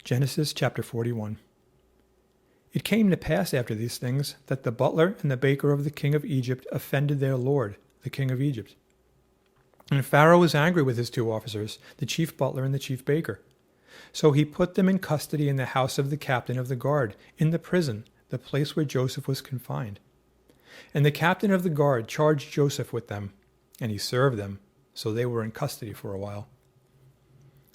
Genesis chapter 41. It came to pass after these things that the butler and the baker of the king of Egypt offended their lord, the king of Egypt. And Pharaoh was angry with his two officers, the chief butler and the chief baker. So he put them in custody in the house of the captain of the guard, in the prison, the place where Joseph was confined. And the captain of the guard charged Joseph with them, and he served them, so they were in custody for a while.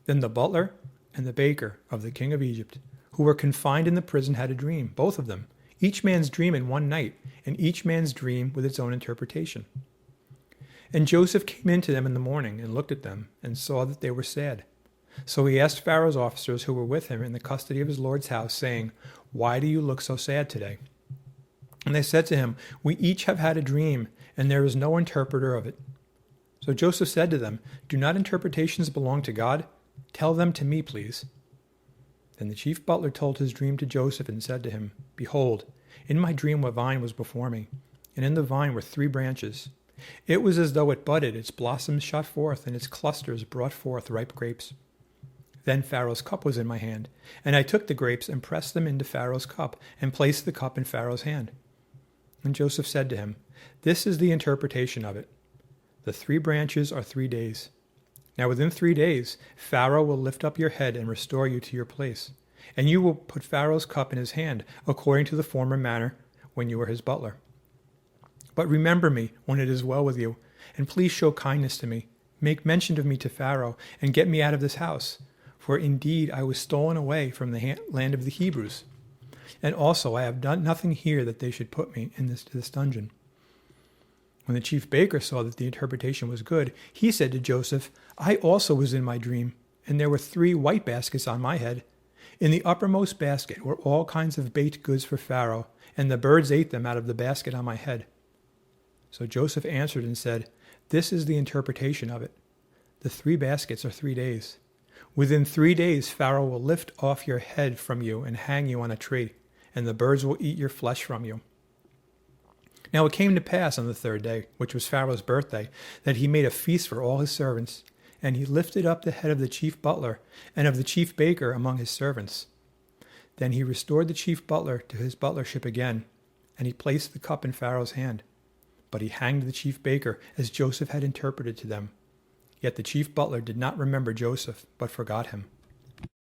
Then the butler and the baker of the king of Egypt, who were confined in the prison, had a dream, both of them, each man's dream in one night, and each man's dream with its own interpretation. And Joseph came in to them in the morning and looked at them and saw that they were sad. So he asked Pharaoh's officers who were with him in the custody of his lord's house, saying, "Why do you look so sad today?" And they said to him, "We each have had a dream, and there is no interpreter of it." So Joseph said to them, "Do not interpretations belong to God? Tell them to me, please." Then the chief butler told his dream to Joseph and said to him, "Behold, in my dream a vine was before me, and in the vine were 3 branches. It was as though it budded, its blossoms shot forth, and its clusters brought forth ripe grapes. Then Pharaoh's cup was in my hand, and I took the grapes and pressed them into Pharaoh's cup, and placed the cup in Pharaoh's hand." And Joseph said to him, "This is the interpretation of it. The 3 branches are 3 days. Now within 3 days, Pharaoh will lift up your head and restore you to your place, and you will put Pharaoh's cup in his hand, according to the former manner when you were his butler. But remember me when it is well with you, and please show kindness to me. Make mention of me to Pharaoh, and get me out of this house. For indeed I was stolen away from the land of the Hebrews. And also I have done nothing here that they should put me in this dungeon." When the chief baker saw that the interpretation was good, he said to Joseph, "I also was in my dream, and there were 3 white baskets on my head. In the uppermost basket were all kinds of baked goods for Pharaoh, and the birds ate them out of the basket on my head." So Joseph answered and said, "This is the interpretation of it. The 3 baskets are 3 days. Within 3 days Pharaoh will lift off your head from you and hang you on a tree, and the birds will eat your flesh from you." Now it came to pass on the 3rd day, which was Pharaoh's birthday, that he made a feast for all his servants, and he lifted up the head of the chief butler and of the chief baker among his servants. Then he restored the chief butler to his butlership again, and he placed the cup in Pharaoh's hand. But he hanged the chief baker, as Joseph had interpreted to them. Yet the chief butler did not remember Joseph, but forgot him.